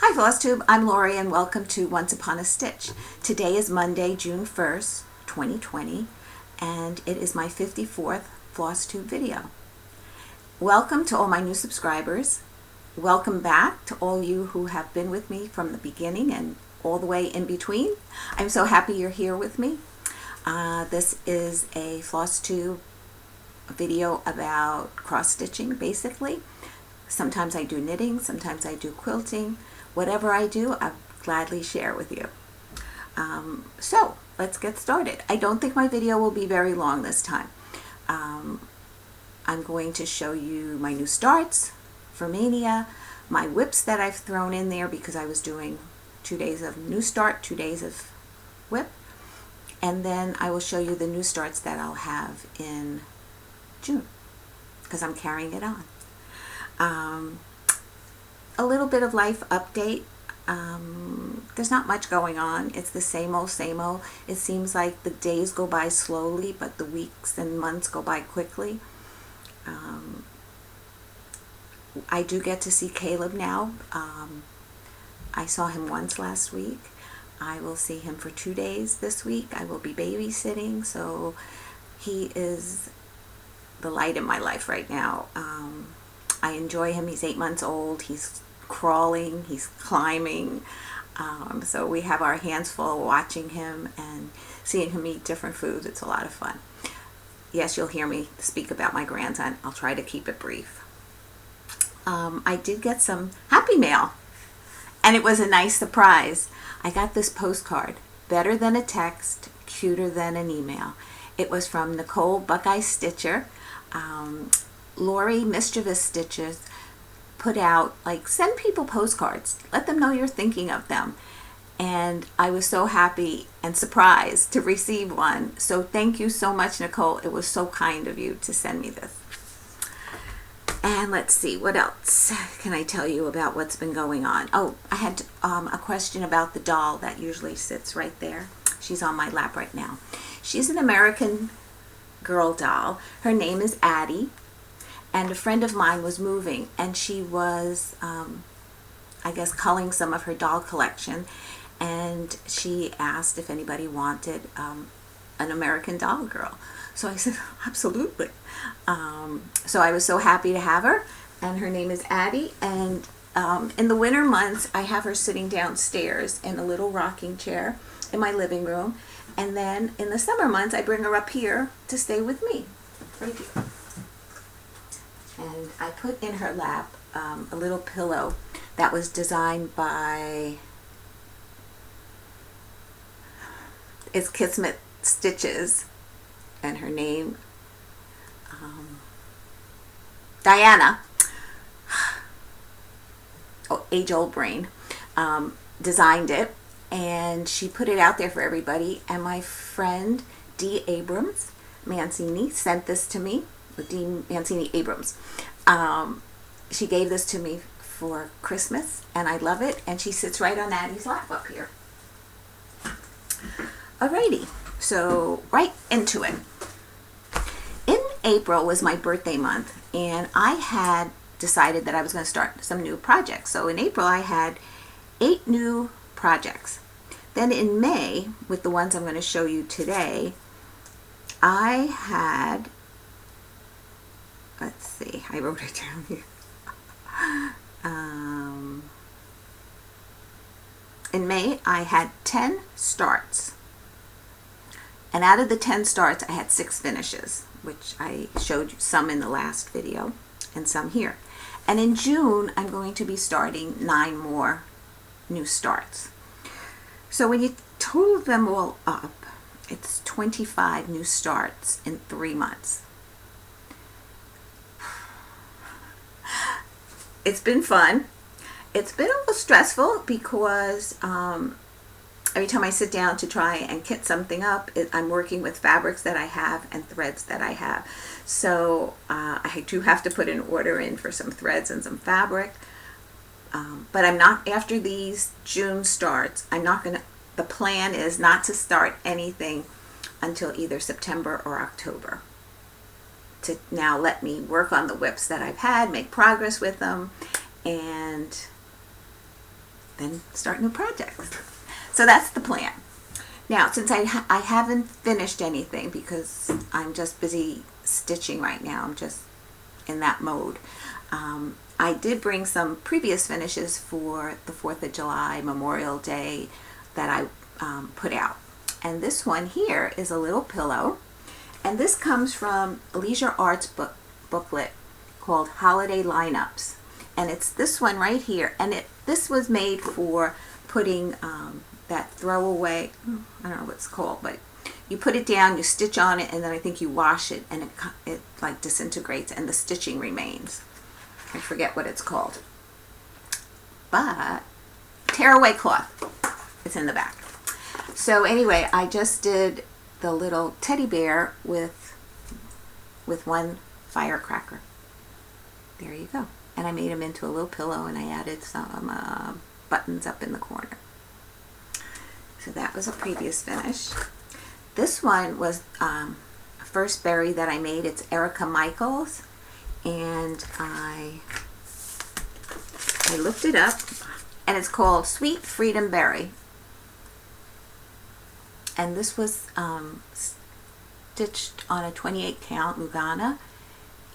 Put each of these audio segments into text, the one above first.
Hi Flosstube, I'm Lorre and welcome to Once Upon a Stitch. Today is Monday, June 1st, 2020, and it is my 54th Flosstube video. Welcome to all my new subscribers. Welcome back to all you who have been with me from the beginning and all the way in between. I'm so happy you're here with me. This is a Flosstube video about cross-stitching, basically. Sometimes I do knitting, sometimes I do quilting. Whatever I do, I'll gladly share with you. So let's get started. I don't think my video will be very long this time. I'm going to show you my new starts for Maynia, my whips that I've thrown in there because I was doing 2 days of new start, 2 days of whip, and then I will show you the new starts that I'll have in June because I'm carrying it on. A little bit of life update. There's not much going on. It's the same old, same old. It seems like the days go by slowly, but the weeks and months go by quickly. I do get to see Caleb now. I saw him once last week. I will see him for 2 days this week. I will be babysitting, so he is the light in my life right now. I enjoy him. He's 8 months old. He's crawling, he's climbing, so we have our hands full watching him and seeing him eat different foods. It's a lot of fun. Yes, you'll hear me speak about my grandson. I'll try to keep it brief. I did get some happy mail, and it was a nice surprise. I got this postcard, better than a text, cuter than an email. It was from Nicole, Buckeye Stitcher. Lorre, Mischievous Stitches, put out, like, send people postcards, let them know you're thinking of them, and I was so happy and surprised to receive one. So thank you so much, Nicole. It was so kind of you to send me this. And let's see, what else can I tell you about what's been going on? Oh, I had a question about the doll that usually sits right there. She's on my lap right now. She's an American Girl doll. Her name is Addie. And a friend of mine was moving, and she was, I guess, culling some of her doll collection, and she asked if anybody wanted an American Doll girl. So I said, absolutely. So I was so happy to have her, and her name is Addie, and in the winter months, I have her sitting downstairs in a little rocking chair in my living room, and then in the summer months, I bring her up here to stay with me, right here. And I put in her lap a little pillow that was designed by Itskismit Stitches, and her name, Diana, oh, age-old brain, designed it, and she put it out there for everybody. And my friend Dee Abrams, Mancini, sent this to me. Dean Mancini Abrams. She gave this to me for Christmas, and I love it, and she sits right on Addie's lap up here. Alrighty, so right into it. In April was my birthday month, and I had decided that I was going to start some new projects. So in April I had 8 new projects. Then in May, with the ones I'm going to show you today, I had, let's see, I wrote it down here. In May, I had 10 starts. And out of the 10 starts, I had 6 finishes, which I showed you some in the last video and some here. And in June, I'm going to be starting 9 more new starts. So when you total them all up, it's 25 new starts in 3 months. It's been fun. It's been a little stressful because every time I sit down to try and kit something up, I'm working with fabrics that I have and threads that I have. So I do have to put an order in for some threads and some fabric. But I'm not, after these June starts, I'm not going to, the plan is not to start anything until either September or October. To now let me work on the whips that I've had, make progress with them, and then start new projects. So that's the plan. Now, since I haven't finished anything because I'm just busy stitching right now, I'm just in that mode. I did bring some previous finishes for the 4th of July, Memorial Day, that I put out. And this one here is a little pillow. And this comes from a Leisure Arts booklet called Holiday Lineups. And it's this one right here. And this was made for putting that throwaway, I don't know what it's called, but you put it down, you stitch on it, and then I think you wash it, and it like disintegrates, and the stitching remains. I forget what it's called. But tearaway cloth. It's in the back. So anyway, I just did the little teddy bear with one firecracker. There you go. And I made him into a little pillow, and I added some buttons up in the corner. So that was a previous finish. This one was first berry that I made. It's Erica Michaels, and I looked it up, and it's called Sweet Freedom Berry. And this was stitched on a 28 count Lugana,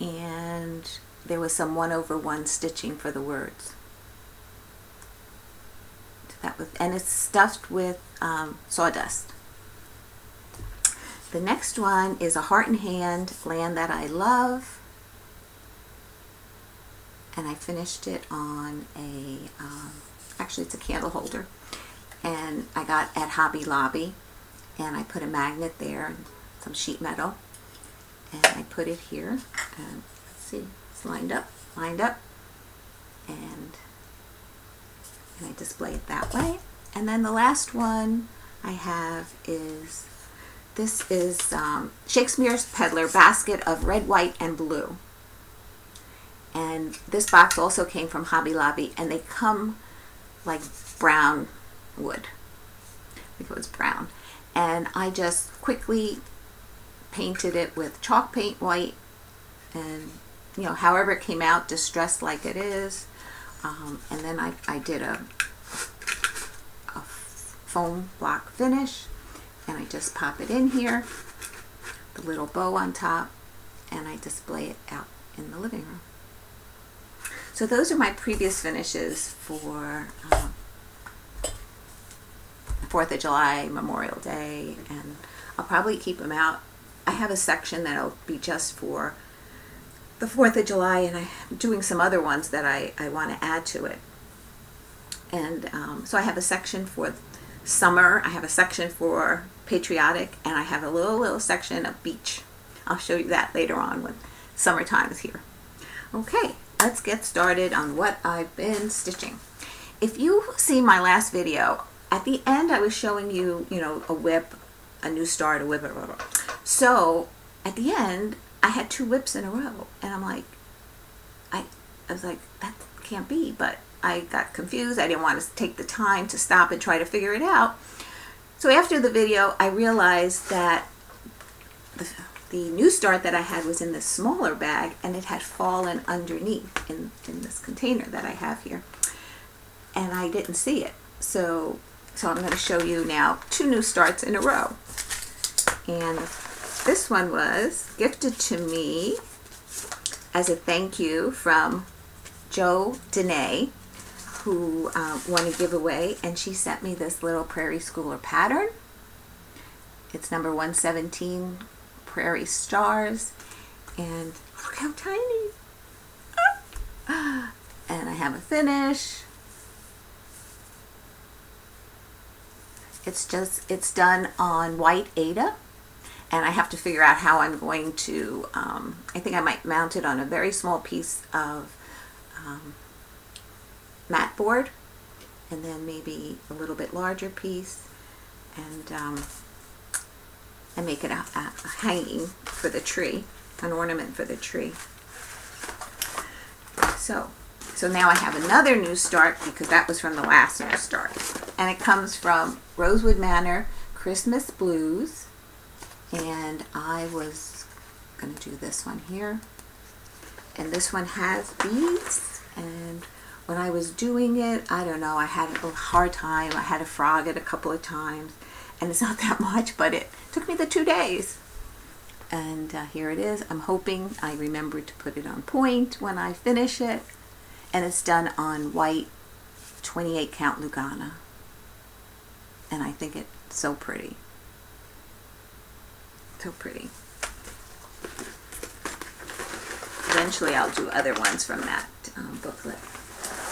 and there was some 1/1 stitching for the words. So that was, and it's stuffed with sawdust. The next one is a Heart and Hand, Land That I Love. And I finished it on a, actually it's a candle holder. And I got at Hobby Lobby. And I put a magnet there, and some sheet metal. And I put it here. And let's see, it's lined up. And I display it that way. And then the last one I have is, this is Shakespeare's Peddler Basket of Red, White, and Blue. And this box also came from Hobby Lobby, and they come like brown wood. I think it was brown. And I just quickly painted it with chalk paint white, and you know, however it came out, distressed like it is. And then I did a foam block finish, and I just pop it in here, the little bow on top, and I display it out in the living room. So those are my previous finishes for 4th of July, Memorial Day, and I'll probably keep them out. I have a section that'll be just for the 4th of July, and I'm doing some other ones that I want to add to it. And so I have a section for summer, I have a section for patriotic, and I have a little section of beach. I'll show you that later on when summertime is here. Okay, let's get started on what I've been stitching. If you see my last video, at the end I was showing you, a whip, a new start, a whip, so at the end I had 2 whips in a row, and I'm like, I was like, that can't be, but I got confused. I didn't want to take the time to stop and try to figure it out. So after the video, I realized that the new start that I had was in this smaller bag, and it had fallen underneath in this container that I have here, and I didn't see it. So I'm going to show you now 2 new starts in a row. And this one was gifted to me as a thank you from Jo Dene, who won a giveaway, and she sent me this little Prairie Schooler pattern. It's number 117, Prairie Stars, and look how tiny. And I have a finish. It's done on white Aida, and I have to figure out how I'm going to, I think I might mount it on a very small piece of mat board, and then maybe a little bit larger piece, and make it a hanging for the tree, an ornament for the tree. So now I have another new start, because that was from the last new start, and it comes from Rosewood Manor Christmas Blues, and I was going to do this one here, and this one has beads, and when I was doing it, I don't know, I had a hard time. I had to frog it a couple of times, and it's not that much, but it took me the 2 days. And here it is. I'm hoping I remember to put it on point when I finish it. And it's done on white 28 count Lugana. And I think it's so pretty. So pretty. Eventually I'll do other ones from that booklet.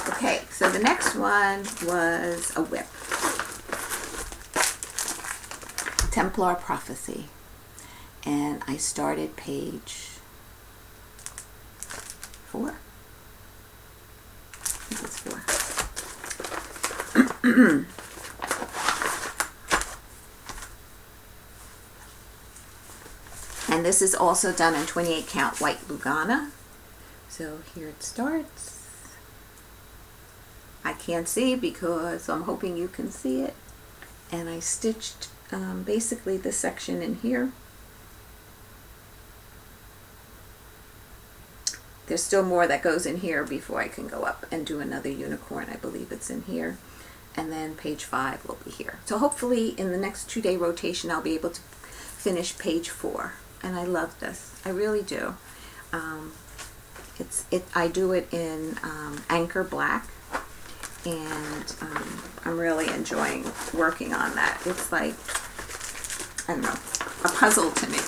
Okay, so the next one was a whip. Templar Prophecy. And I started page 4. I think it's 4. And this is also done in 28 count white Lugana. So here it starts. I can't see because I'm hoping you can see it. And I stitched basically this section in here. There's still more that goes in here before I can go up and do another unicorn. I believe it's in here. And then page 5 will be here. So hopefully in the next 2-day rotation I'll be able to finish page 4. And I love this. I really do. I do it in Anchor Black. And I'm really enjoying working on that. It's like, I don't know, a puzzle to me.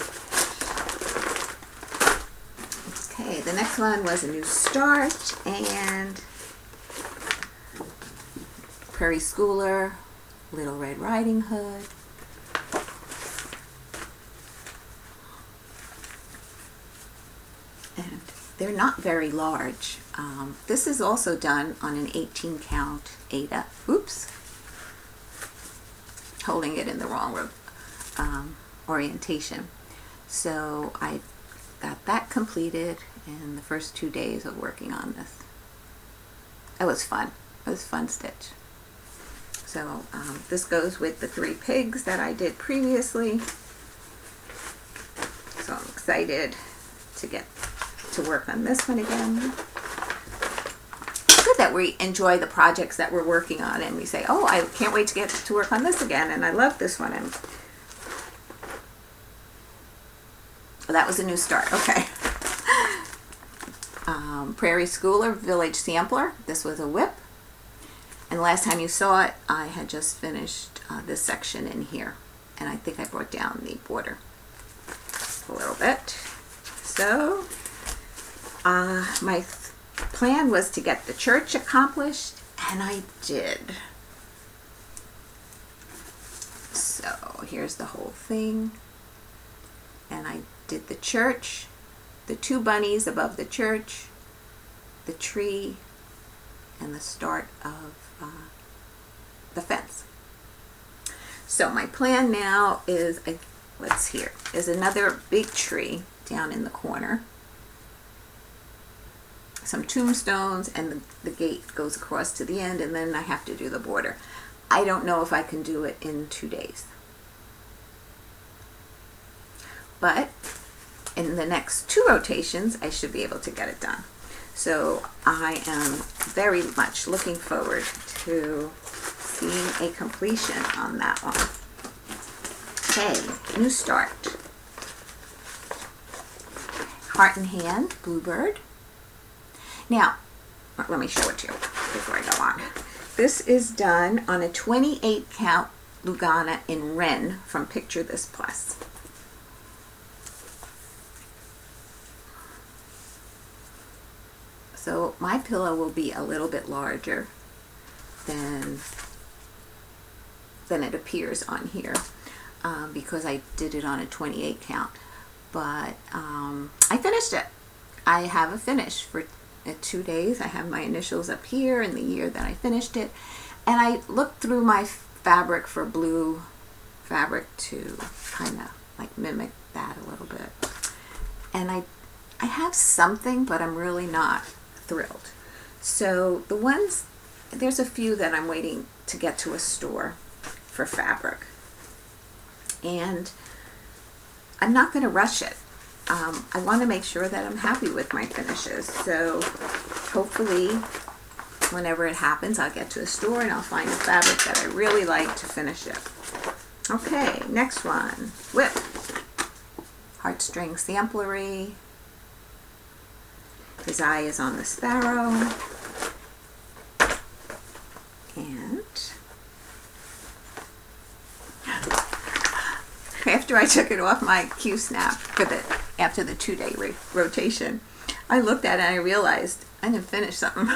Okay, the next one was a new start, and Prairie Schooler, Little Red Riding Hood. And they're not very large. This is also done on an 18 count Aida. Oops. Holding it in the wrong orientation. So I got that completed in the first 2 days of working on this. It was fun. It was a fun stitch. So this goes with the 3 pigs that I did previously. So I'm excited to get to work on this one again. It's good that we enjoy the projects that we're working on and we say, oh, I can't wait to get to work on this again, and I love this one. And that was a new start. Okay. Prairie Schooler, Village Sampler. This was a whip. And last time you saw it, I had just finished this section in here. And I think I brought down the border a little bit. So, my plan was to get the church accomplished, and I did. So, here's the whole thing. And I did the church, the 2 bunnies above the church, the tree, and the start of the fence. So my plan now is, what's here, is another big tree down in the corner, some tombstones, and the gate goes across to the end, and then I have to do the border. I don't know if I can do it in 2 days. But in the next 2 rotations, I should be able to get it done. So I am very much looking forward to seeing a completion on that one. Okay, new start. Heart and Hand, Bluebird. Now, let me show it to you before I go on. This is done on a 28 count Lugana in Wren from Picture This Plus. So my pillow will be a little bit larger than it appears on here because I did it on a 28 count. But I finished it. I have a finish for 2 days. I have my initials up here and the year that I finished it. And I looked through my fabric for blue fabric to kind of like mimic that a little bit. And I have something, but I'm really not thrilled. So the ones, there's a few that I'm waiting to get to a store for fabric, and I'm not going to rush it. I want to make sure that I'm happy with my finishes, so hopefully whenever it happens, I'll get to a store and I'll find a fabric that I really like to finish it. Okay, next one, whip. Heartstring samplery. His eye is on the sparrow. And after I took it off my Q-snap after the 2-day rotation, I looked at it and I realized I didn't finish something.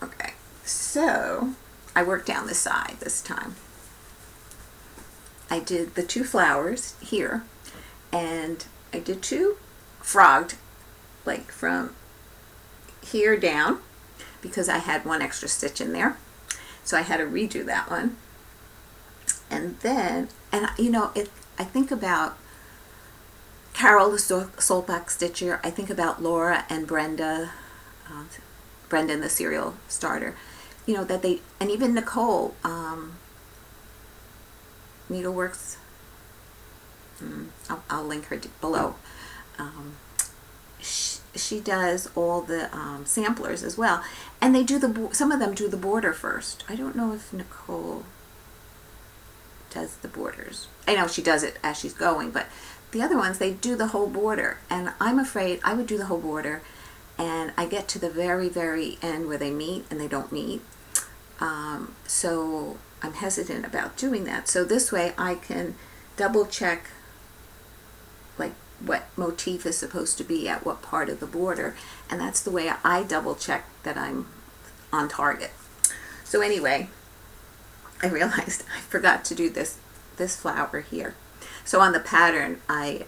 Okay, so I worked down the side this time. I did the 2 flowers here, and I did 2 frogged, like from here down, because I had 1 extra stitch in there. So I had to redo that one. And then, you know, I think about Carol, the Soulpack Stitcher. I think about Laura and Brenda, Brendan, the serial starter. You know, that they, and even Nicole, Needleworks. I'll link her below. She does all the samplers as well, and they do some of them do the border first. I don't know if Nicole does the borders. I know she does it as she's going, but the other ones, they do the whole border, and I'm afraid I would do the whole border and I get to the very, very end where they meet and they don't meet. So I'm hesitant about doing that. So this way I can double check like what motif is supposed to be at what part of the border, and that's the way I double check that I'm on target. So anyway, I realized I forgot to do this flower here. So on the pattern, I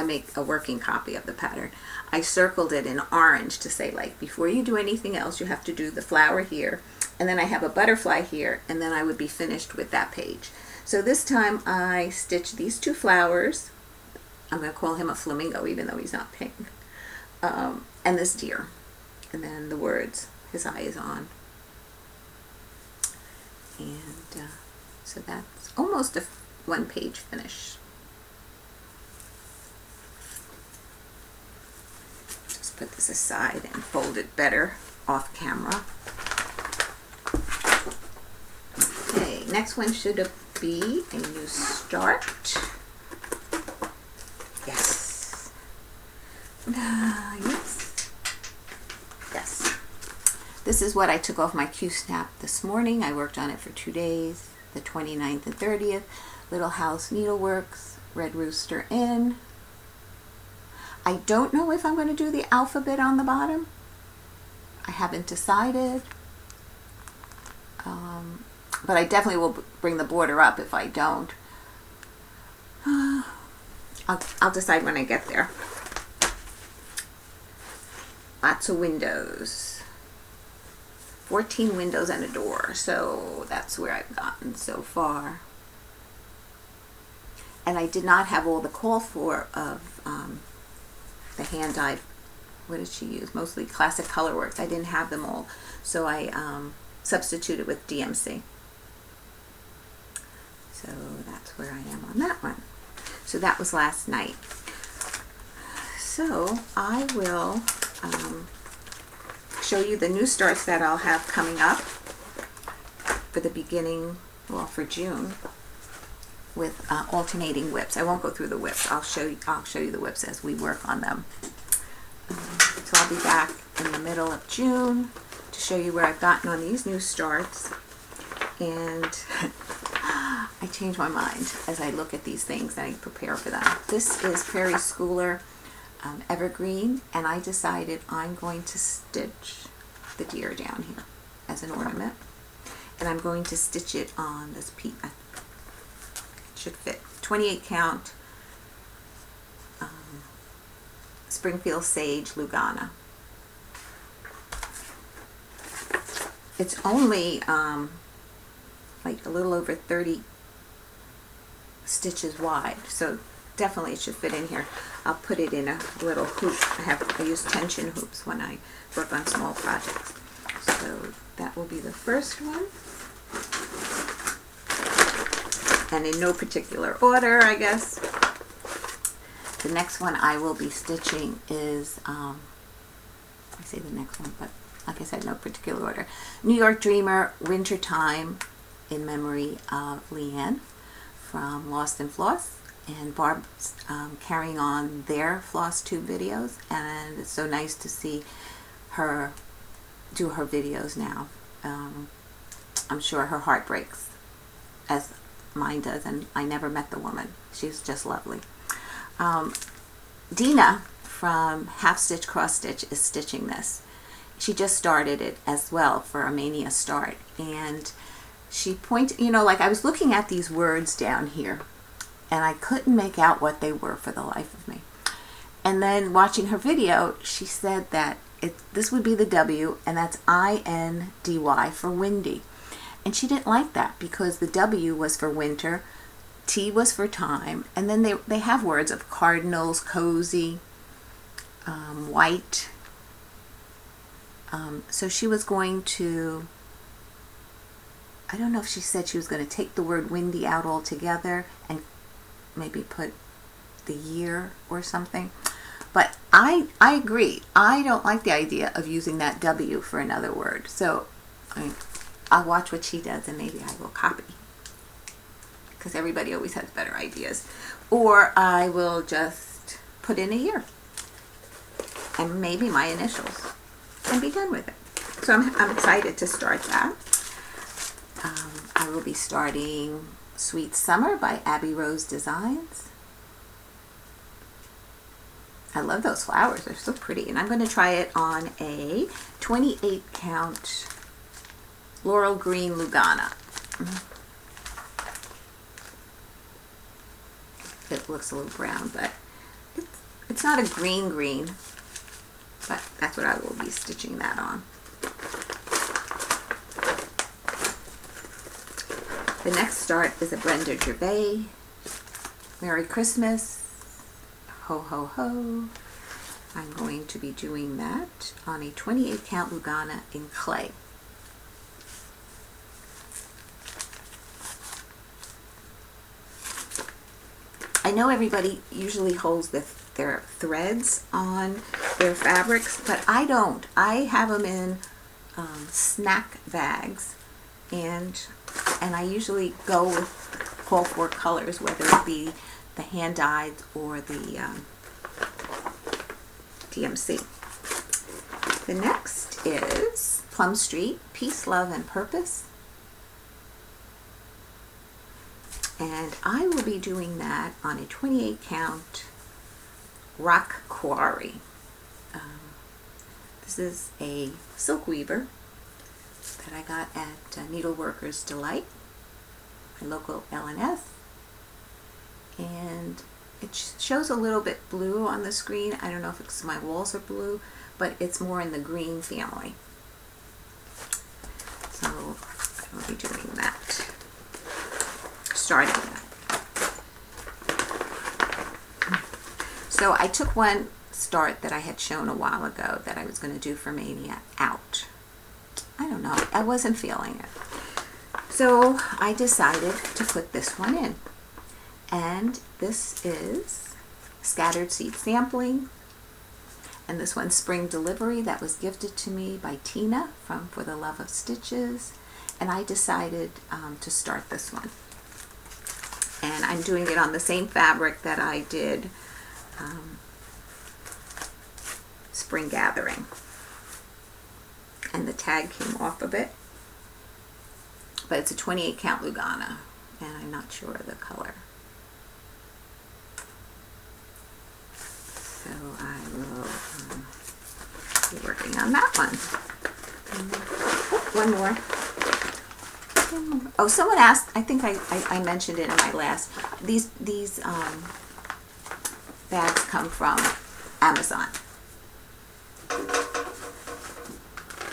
make a working copy of the pattern. I circled it in orange to say, like, before you do anything else, you have to do the flower here, and then I have a butterfly here, and then I would be finished with that page. So this time I stitched these 2 flowers. I'm going to call him a flamingo, even though he's not pink. And this deer, and then the words, his eye is on. And so that's almost a 1-page finish. Just put this aside and fold it better off camera. Okay, next one should be a new start. Yes. Yes. Yes. This is what I took off my Q-snap this morning. I worked on it for 2 days, the 29th and 30th. Little House Needleworks, Red Rooster Inn. I don't know if I'm going to do the alphabet on the bottom. I haven't decided. But I definitely will bring the border up if I don't. I'll decide when I get there. Lots of windows. 14 windows and a door. So that's where I've gotten so far. And I did not have all the call for of the hand dyed. What did she use? Mostly Classic Colorworks. I didn't have them all. So I substituted with DMC. So that's where I am on that one. So that was last night. So I will show you the new starts that I'll have coming up for the beginning, well, for June, with alternating whips. I won't go through the whips. I'll show you the whips as we work on them. So I'll be back in the middle of June to show you where I've gotten on these new starts. And I change my mind as I look at these things and I prepare for them. This is Prairie Schooler Evergreen, and I decided I'm going to stitch the deer down here as an ornament, and I'm going to stitch it on this piece. It should fit 28 count Springfield Sage Lugana. It's only like a little over 30 stitches wide, so definitely it should fit in here. I'll put it in a little hoop. I use tension hoops when I work on small projects. So that will be the first one. And in no particular order, I guess. The next one I will be stitching is I say the next one, but like I said, no particular order. New York Dreamer, Wintertime, in memory of Leanne from Lost and Floss, and Barb's carrying on their Flosstube videos, and it's so nice to see her do her videos now. I'm sure her heart breaks, as mine does, and I never met the woman. She's just lovely. Dina from Half Stitch Cross Stitch is stitching this. She just started it as well for a Maynia start, and she pointed, you know, like I was looking at these words down here and I couldn't make out what they were for the life of me. And then watching her video, she said that this would be the W, and that's I-N-D-Y for windy. And she didn't like that because the W was for winter, T was for time, and then they have words of cardinals, cozy, white. So she was going to, I don't know if she said she was going to take the word windy out altogether and maybe put the year or something. But I agree. I don't like the idea of using that W for another word. So I'll watch what she does and maybe I will copy, because everybody always has better ideas. Or I will just put in a year and maybe my initials and be done with it. So I'm excited to start that. I will be starting Sweet Summer by Abby Rose Designs. I love those flowers. They're so pretty. And I'm going to try it on a 28 count Laurel Green Lugana. It looks a little brown, but it's not a green, but that's what I will be stitching that on. The next start is a Brenda Gervais. Merry Christmas. Ho, ho, ho. I'm going to be doing that on a 28 count Lugana in clay. I know everybody usually holds their threads on their fabrics, but I don't. I have them in snack bags, and I usually go with all four colors, whether it be the hand-dyed or the DMC. The next is Plum Street, Peace, Love, and Purpose. And I will be doing that on a 28 count Rock Quarry. This is a silk weaver that I got at Needleworkers Delight, my local L&S. And it shows a little bit blue on the screen. I don't know if it's my walls are blue, but it's more in the green family. So I will be doing that. Starting that. So I took one start that I had shown a while ago that I was going to do for Maynia out. I don't know, I wasn't feeling it. So I decided to put this one in. And this is Scattered Seed Sampling. And this one's Spring Delivery that was gifted to me by Tina from For the Love of Stitches. And I decided to start this one. And I'm doing it on the same fabric that I did Spring Gathering. And the tag came off of it. But it's a 28 count Lugana, and I'm not sure of the color. So I will be working on that one. One more. Oh, someone asked, I think I mentioned it in my last, these bags come from Amazon.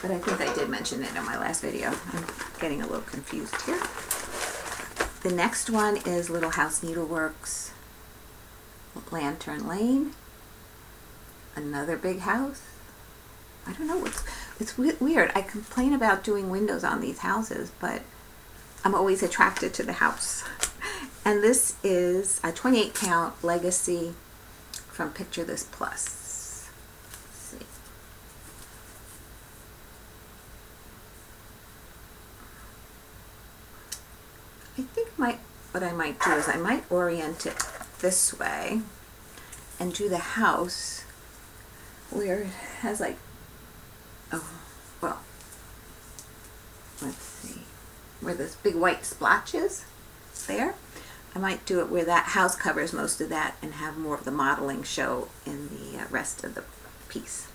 But I think I did mention it in my last video. I'm getting a little confused here. The next one is Little House Needleworks Lantern Lane. Another big house. I don't know, it's weird. I complain about doing windows on these houses, but I'm always attracted to the house. And this is a 28 count Legacy from Picture This Plus. Let's see. what I might do is I might orient it this way and do the house where it has like, oh, well, let's see, where this big white splotch is there. I might do it where that house covers most of that and have more of the modeling show in the rest of the piece.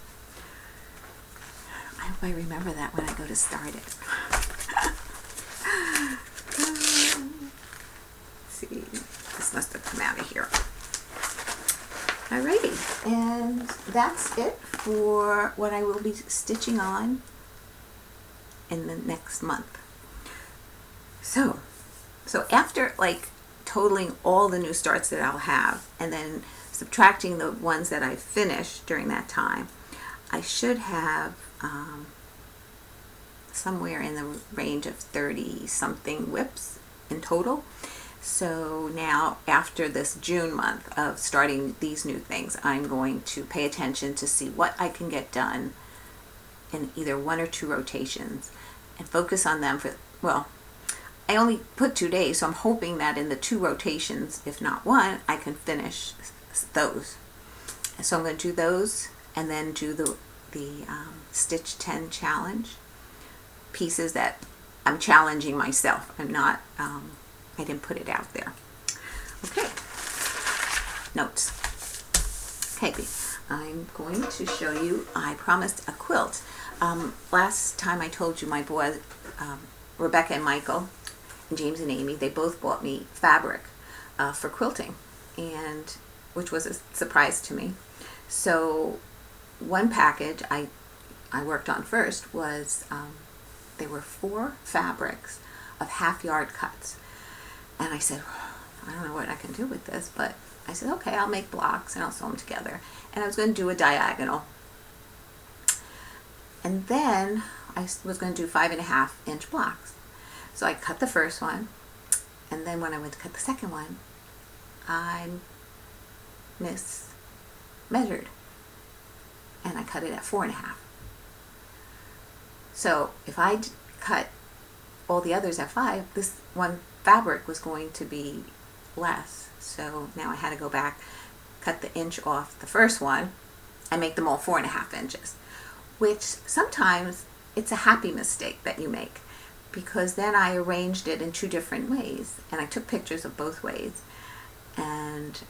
I hope I remember that when I go to start it. Let's see, this must have come out of here. Alrighty, and that's it for what I will be stitching on in the next month. So after like totaling all the new starts that I'll have and then subtracting the ones that I finished during that time, I should have somewhere in the range of 30 something whips in total. So now after this June month of starting these new things, I'm going to pay attention to see what I can get done in either 1 or 2 rotations and focus on them for, well, I only put 2 days, so I'm hoping that in the 2 rotations, if not 1, I can finish those. So I'm going to do those and then do the Stitch 10 challenge pieces that I'm challenging myself. I'm not, I didn't put it out there. Okay, notes. Okay, I'm going to show you, I promised a quilt. Last time I told you my boys, Rebecca and Michael, and James and Amy, they both bought me fabric for quilting, and which was a surprise to me. So one package I worked on first was, there were 4 fabrics of half-yard cuts. And I said, I don't know what I can do with this, but I said, okay, I'll make blocks and I'll sew them together. And I was going to do a diagonal. And then I was going to do 5.5-inch blocks. So I cut the first one, and then when I went to cut the second one, I mismeasured, and I cut it at 4.5. So if I cut all the others at 5, this one fabric was going to be less. So now I had to go back, cut the inch off the first one, and make them all 4.5 inches, which sometimes it's a happy mistake that you make, because then I arranged it in 2 different ways, and I took pictures of both ways, and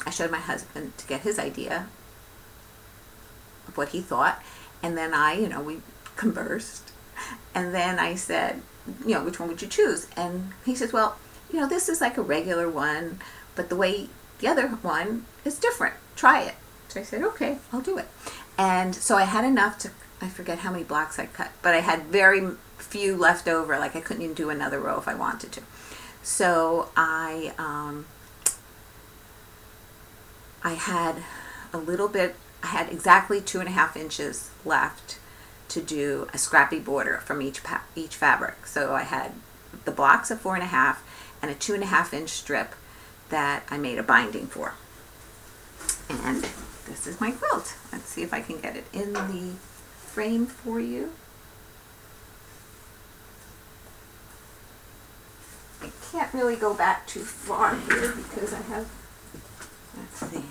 I showed my husband to get his idea of what he thought, and then we conversed, and then I said, which one would you choose? And he says, well, this is like a regular one, but the way the other one is different. Try it. So I said, okay, I'll do it. And so I had enough to, I forget how many blocks I cut, but I had very few left over. Like I couldn't even do another row if I wanted to. So I had a little bit, I had exactly 2.5 inches left to do a scrappy border from each fabric. So I had the blocks of 4.5 and a 2.5-inch strip that I made a binding for. And this is my quilt. Let's see if I can get it in the frame for you. I can't really go back too far here because I have, let's see.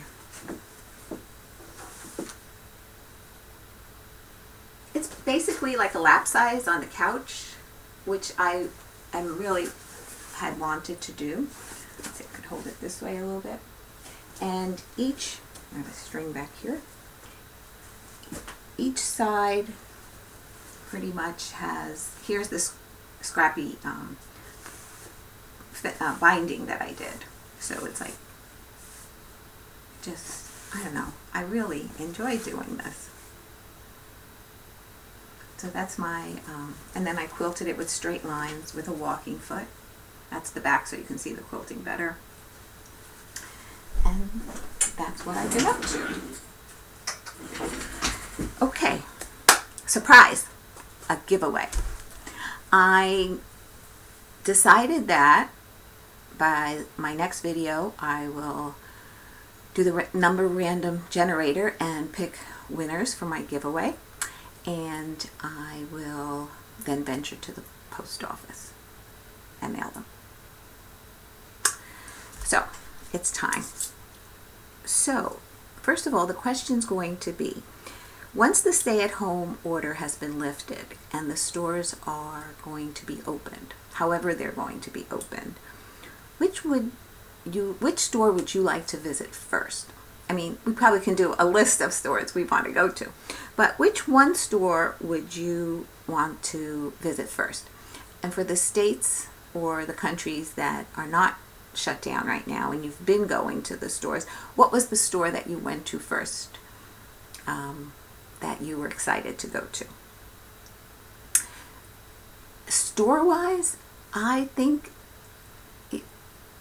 It's basically like a lap size on the couch, which I really had wanted to do. Let's see, I could hold it this way a little bit. And I have a string back here. Each side pretty much has, here's this scrappy binding that I did. So it's like, just, I don't know, I really enjoy doing this. So that's my, and then I quilted it with straight lines with a walking foot. That's the back so you can see the quilting better. And that's what I've been up to. Okay, surprise, a giveaway. I decided that by my next video I will do the number random generator and pick winners for my giveaway, and I will then venture to the post office and mail them. So it's time. So first of all, the question's going to be, once the stay-at-home order has been lifted and the stores are going to be opened, however they're going to be opened, which store would you like to visit first? I mean, we probably can do a list of stores we want to go to, but which one store would you want to visit first? And for the states or the countries that are not shut down right now and you've been going to the stores, what was the store that you went to first that you were excited to go to? Store-wise, I think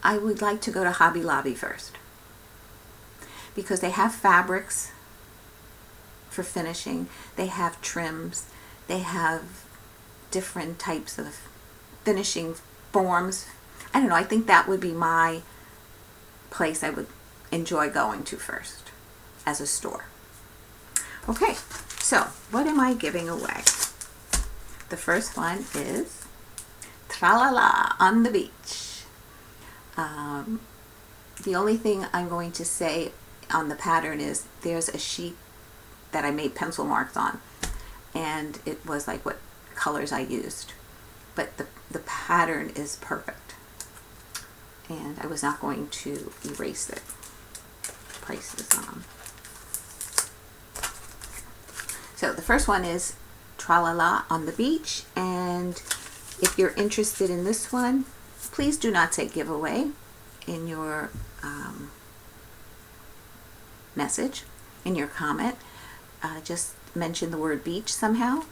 I would like to go to Hobby Lobby first, because they have fabrics for finishing, they have trims, they have different types of finishing forms. I don't know, I think that would be my place I would enjoy going to first as a store. Okay, so what am I giving away? The first one is Tra-la-la on the beach. The only thing I'm going to say on the pattern is there's a sheet that I made pencil marks on, and it was like what colors I used, but the pattern is perfect, and I was not going to erase it. Price is on. So the first one is Tra-la-la on the beach, and if you're interested in this one, please do not say giveaway in your message, in your comment. Just mention the word beach somehow.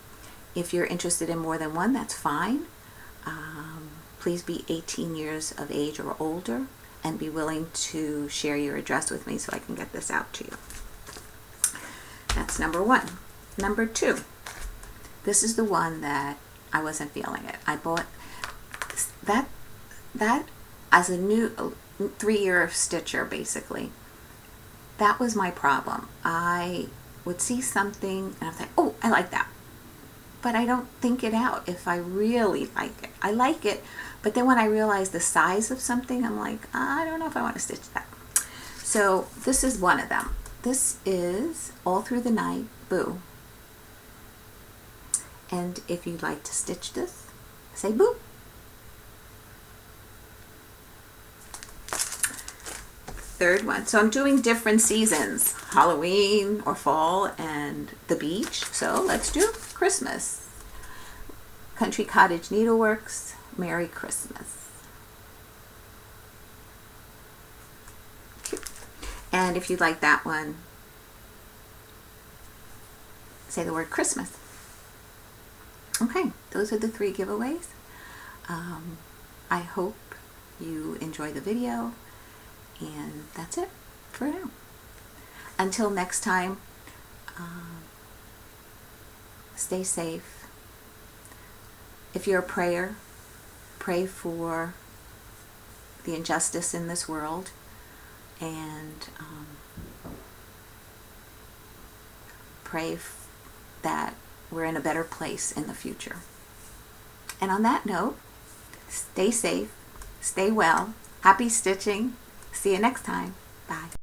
If you're interested in more than one, that's fine. Please be 18 years of age or older and be willing to share your address with me so I can get this out to you. That's number one. Number two, this is the one that I wasn't feeling it. I bought that as a new 3-year stitcher, basically. That was my problem. I would see something and I was like, oh, I like that. But I don't think it out if I really like it. I like it, but then when I realize the size of something, I'm like, I don't know if I want to stitch that. So this is one of them. This is All Through the Night Boo. And if you'd like to stitch this, say boo. Third one. So I'm doing different seasons, Halloween or fall and the beach. So let's do Christmas. Country Cottage Needleworks, Merry Christmas. Cute. And if you'd like that one, say the word Christmas. Okay, those are the 3 giveaways. I hope you enjoy the video, and that's it for now. Until next time, stay safe. If you're a prayer, pray for the injustice in this world, and pray that we're in a better place in the future. And on that note, stay safe, stay well, happy stitching. See you next time. Bye.